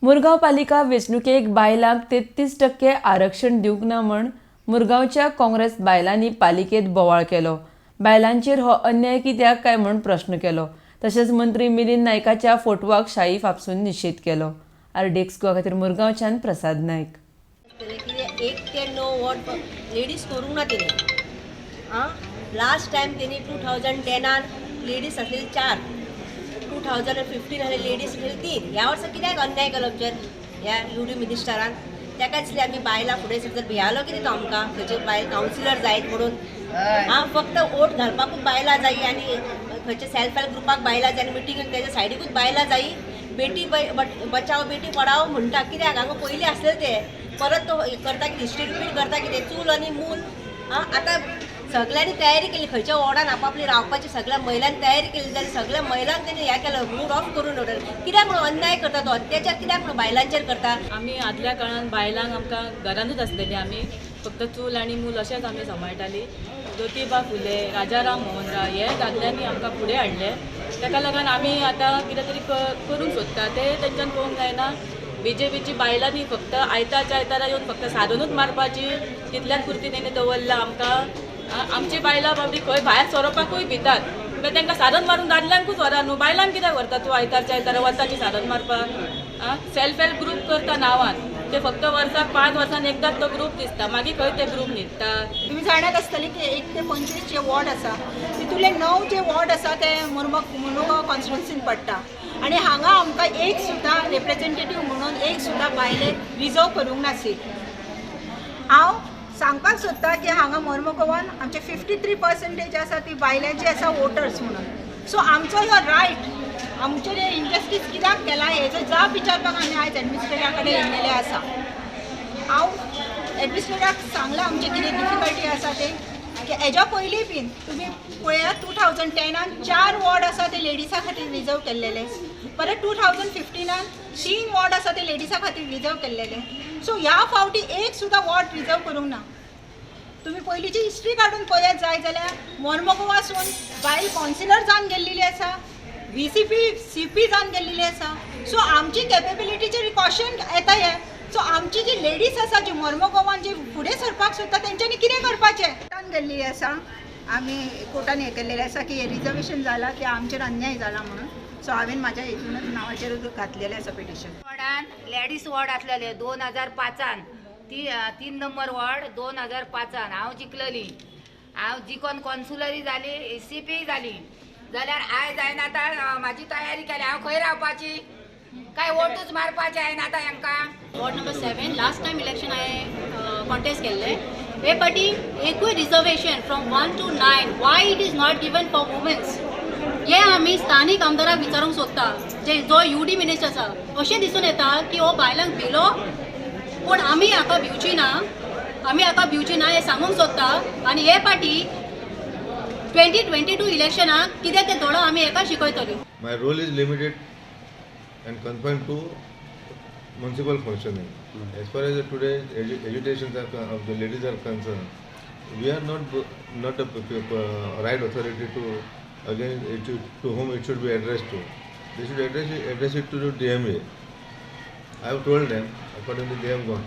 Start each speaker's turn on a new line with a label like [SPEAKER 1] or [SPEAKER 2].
[SPEAKER 1] मुरगांव पालिका वेंचणुकेक बायलांक 33% आरक्षण दिवंक ना म्हण मुरगांवच्या काँग्रेस बायलांनी पालिकेत बोवाळ केलो. बायलांचेर हो अन्याय कित्याक काय म्हूण प्रश्न केलो. तशेंच मंत्री मिलिंद नायकाच्या फोटवाक शाई फापसून निशेध केलो. RDX गोवा खातीर मुरगांवच्यान प्रसाद नायक.
[SPEAKER 2] एक ते 9 वॉट लेडीज करूंक ना तेणी. लास्ट टायम तेणी 2010 लेडीज आसलेली 4, 2015 आसले लेडीज आसलेली 3. ह्या वर्सा कित्याक अन्याय केलो आमचेर ह्या UD मिनिस्टरान? ताकाच आमी बायलां फुडें जर भियालो कितें तो आमकां खंयचे बायल कावन्सिलर जायत म्हणून. फक्त वोट घालपाकूच बायलां जायी आनी खंयचे सेल्फ हेल्प ग्रुपाक बायलां जाय आनी मिटिंगेक तेच्या सायडीकूच बायलां जायी. बेटी बचाव बेटी पढाओ म्हणटा कित्याक? हांगा पयलीं आसलें तें परत तो करता कितें हिस्ट्री रिपीट करता कितें? चूल आनी मूल. आतां सगळ्यांनी तयारी केली खंयच्या वॉर्डान आपापली रावपाची सगळ्या महिलांनी तयारी केली जाल्यार सगळ्या महिलांक तेणी हें केलं मूड ऑफ करून उडयलो. कित्याक म्हणून अन्याय करता तो? अत्याचार कित्याक म्हणून बायलांचेर करता?
[SPEAKER 3] आमी आदल्या काळान बायलांक आमकां घरानूच आसलेली. आमी फक्त चूल आनी मूल अशेंच आमी सांबाळटाली. ज्योतिबा फुले, राजाराम मोहन राय हे दादल्यांनी आमकां फुडें हाडले. ताका लागून आमी आतां कितें तरी करूंक सोदता तें तेंच्यान पळोवंक जायना. BJPची बायलांनी फक्त आयतारच्या आयतारा येवन फक्त साधनूच मारपाची तितल्याच पुरती तेणी दवरला आमकां. आमची बायलां बाबडी खंय भायर सरोपाकूय भितात. मागीर तांकां साधन मारून दादल्यांकूच व्हरा न्हू, बायलांक कित्याक व्हरता तूं आयतारच्या आयतारा वताची साधन मारपाक? सेल्फ हेल्प ग्रूप करता नांवान ते फक्त वर्साक 5 वर्सान एकदाच तो ग्रूप दिसता, मागीर खंय ते ग्रूप न्हिदता.
[SPEAKER 4] तुम्ही जाणत आसतली की 1 ते 25 जे वॉर्ड आसा तितूंतले 9 जे वॉर्ड आसा ते मुरगांव कॉन्स्टिट्युन्सीन पडटा आनी हांगा आमकां एक सुद्दां रिप्रेझेंटेटीव म्हणून एक सुद्दां बायले रिजर्व करूंक नासली. हांव सांगपाक सोदता की हांगा मोर्मुगांवान आमचे 53% आसा ती बायलांची आसा वोटर्स म्हणून. सो आमचो हो रायट आमचेर इनजस्टीस कित्याक केला हेजो जाप विचारपाक आमी आयज एडमिनिस्ट्रेटा कडेन येयल्लेले आसा. हांव एडमिनिस्ट्रेटाक सांगलां आमचे कितें डिफिकल्टी आसा ते की हेज्या पयलीं बीन तुमी पळयात 2010 4 वॉर्ड आसा ते लेडिसां खातीर रिजर्व केल्लेले. परत 2015 3 वॉर्ड आसा ते लेडिसां खातीर रिजर्व केल्लेले. सो ह्या फावटी एक सुद्दां वॉर्ड रिजर्व करूंक ना. तुम्ही पयलींची हिस्ट्री काडून पळयत जाय जाल्यार मोर्मुगांवासून बायल कावन्सिलर जावन गेल्लेली आसा, VCP CP जावन गेल्लेली आसा. सो आमची कॅपेबिलिटीचेर क्वेश्चन येता हे. सो आमची जी लेडीज आसा जी मोर्मुगांवान जी फुडें सरपाक सोदता तेंच्यांनी कितें करपाचें? कोर्टान गेल्ली आसा, आमी कोर्टान हें केल्लेलें आसा की हें रिजर्वेशन जालां की आमचेर अन्याय जाला म्हणून. सो हांवें म्हाज्या हितूनच नांवाचेर घातलेलें आसा पिटिशन.
[SPEAKER 5] वॉर्डान लेडीज वॉर्ड आसलेले 2005 3 नंबर वॉर्ड 2005 हांव जिखलेली. हांव जिखोन कॉन्सुलरी जाली, CP जाली जाल्यार आयज हांवें आतां म्हाजी तयारी केली. हांव खंय रावपाची? काय वोटूच मारपाचें हांवें आतां हांकां?
[SPEAKER 6] Ward number 7 last time election हांवें कॉन्टेस्ट केल्ले. हे फाटी एकूय reservation from 1 to 9 why it is not given for womens हे आमी स्थानीक आमदाराक विचारूंक सोदता जो UD मिनिस्टर आसा. अशें दिसून येता की हो बायलांक भिलो पूण आमी हाका भिवची ना. आमी हाका भिवची ना हें सांगूंक सोदता. आनी हे फाटी 2022 इलेक्शनाक कितें तें थोडो आमी हेका शिकयतली.
[SPEAKER 7] My role is limited and confined to municipal functioning. As far as today agitations of the ladies are concerned, we are not a right authority to whom it should be addressed to. They should address it to the DMA. I have told them, accordingly they have gone.